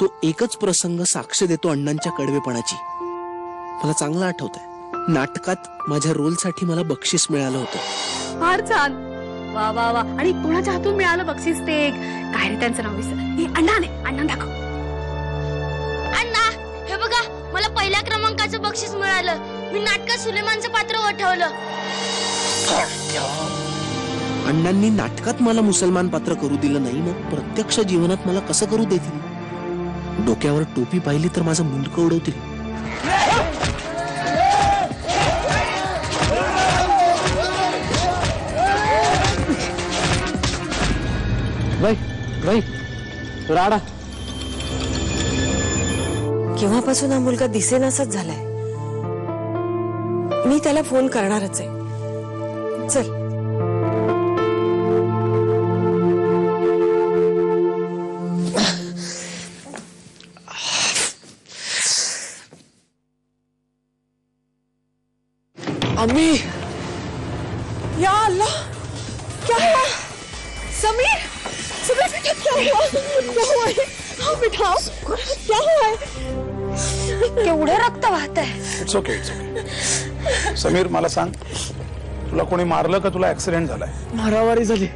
तो एकच प्रसंग साक्ष देतो अण्णांच्या कडवेपणाची. मला चांगलं आठवतंय, नाटकात माझ्या रोलसाठी मला बक्षीस मिळालं होतं. फार छान. वा वा वा. आणि कोणाच्या हातून मिळालं बक्षीस ते? काय रे त्यांचं नाव विसर. अण्णा दाखव. अण्णा हे बघा, मला पहिल्या क्रमांकाचं बक्षीस मिळालं. मी नाटकात सुलेमानचं पात्र वठवलं. अण्णांनी नाटकात मला मुसलमान पात्र करू दिलं नाही, मग प्रत्यक्ष जीवनात मला कसं करू देतील? डोक्यावर टोपी पाहिली तर माझं मुंडकं उडवतील. राडा केव्हापासून हा मुलगा दिसेनासाच झालाय. मी त्याला फोन करणारच आहे. चल. अम्मी, या अल्लाह, क्या हुआ? समीर, समीर बेटा क्या हुआ? क्या हुआ है? हाँ बेटा, क्या हुआ है? केवढं रक्त वाहतंय. It's okay. समीर, मला सांग, तुला कोणी मारलं का तुला ऍक्सिडेंट झालाय? मारामारी झाली.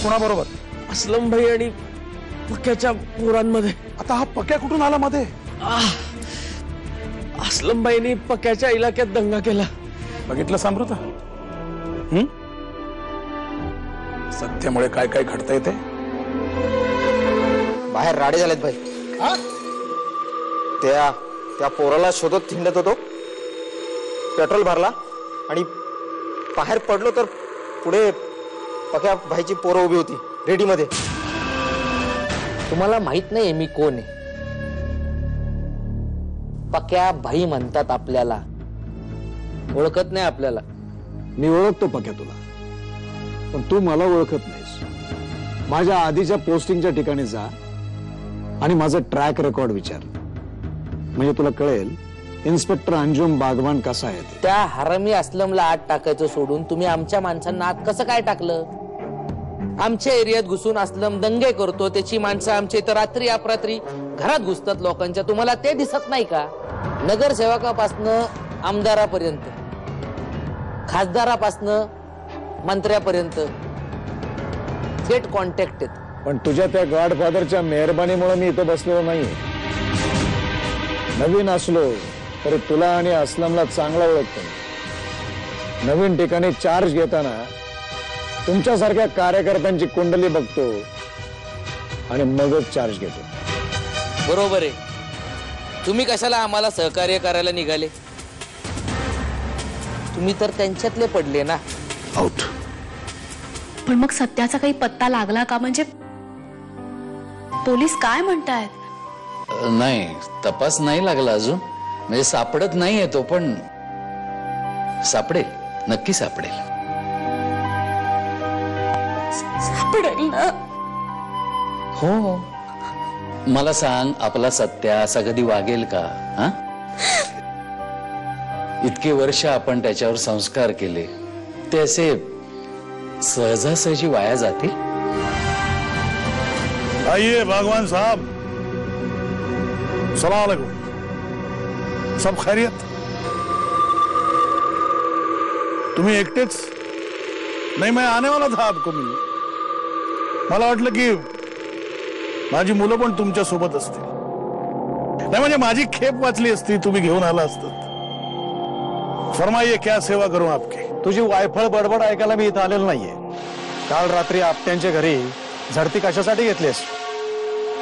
कोणाबरोबर? असलम भाई आणि पक्याच्या पोरांमध्ये. आता हा पक्या कुठून आला मध्ये? असलम भाईनी पक्याच्या इलाक्यात दंगा केला. बघितलं समृद्ध? सत्यामुळे काय काय घडतंय ते. बाहेर राडे झालेत भाई. त्या पोराला शोधत थिंडत होतो, पेट्रोल भरला आणि बाहेर पडलो तर पुढे पक्या भाईची पोरं उभी होती रेडीमध्ये. तुम्हाला माहित नाही मी कोण आहे? पक्या भाई म्हणतात आपल्याला. ओळखत नाही आपल्याला. मी ओळखतो पक्या तुला, पण तू मला ओळखत नाहीस. माझ्या आधीच्या पोस्टिंगच्या ठिकाणी जा आणि माझं ट्रॅक रेकॉर्ड विचार, म्हणजे तुला कळेल इन्स्पेक्टर अंजुम बागवान कसा आहे ते. त्या हरामी असलमला आत टाकायचं सोडून तुम्ही आमच्या माणसांना आत कसं काय टाकलं? आमच्या एरियात घुसून असलम दंगे करतो, त्याची माणसं आमच्या इथं रात्री अपरात्री घरात घुसतात लोकांच्या. तुम्हाला ते दिसत नाही का? नगरसेवकापासनं आमदारापर्यंत, खासदारापासनं मंत्र्यापर्यंत थेट कॉन्टॅक्ट आहेत. पण तुझ्या त्या गॉडफादरच्या मेहरबानीमुळे मी इथं बसलेलो नाहीये. नवीन असलो तरी तुला आणि असलमला चांगला ओळखतो. नवीन ठिकाणी चार्ज घेताना तुमच्यासारख्या कार्यकर्त्यांची कुंडली बघतो आणि मगच चार्ज घेतो. बरोबर आहे. तुम्ही कशाला आम्हाला सहकार्य करायला निघाले? तुम्ही तर त्यांच्यातले पडले ना. आउट. पण मग सत्याचा काही पत्ता लागला का? म्हणजे पोलीस काय म्हणतायत? नाही, तपास नाही लागला अजून. म्हणजे सापडत नाहीये तो, पण सापडेल, नक्की सापडेल. सापडेल ना? हो. मला सांग, आपला सत्या असा कधी वागेल का? हा, इतके वर्ष आपण त्याच्यावर संस्कार केले, ते असे सहजासहजी वाया जातील? आइए बागवान साहब, सलाम अलैकुम. सब खैरियत? तुम्ही एकटेच? नहीं, मैं आने वाला था आपको मिलने. मला वाटलं की माझी मुलं पण तुमच्या सोबत असतील. नाही म्हणजे माझी खेप वाचली असती, तुम्ही घेऊन आला असतात. फरमाइए, क्या सेवा करूं आपकी? तुझी वायफळ बडबड ऐकायला मी इथं आलेलो नाहीये. काल रात्री आपट्यांच्या घरी झडती कशासाठी घेतलीस?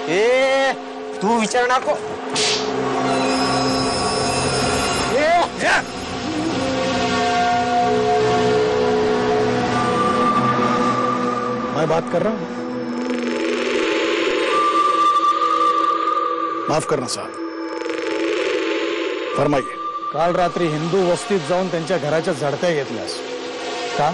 ए तू विचार नको. मैं बात कर रहा हूं. माफ करना साहब, फरमाइए. काल रात्री हिंदू वस्तीत जाऊन त्यांच्या घराच्या झडत्या घेतल्यास का?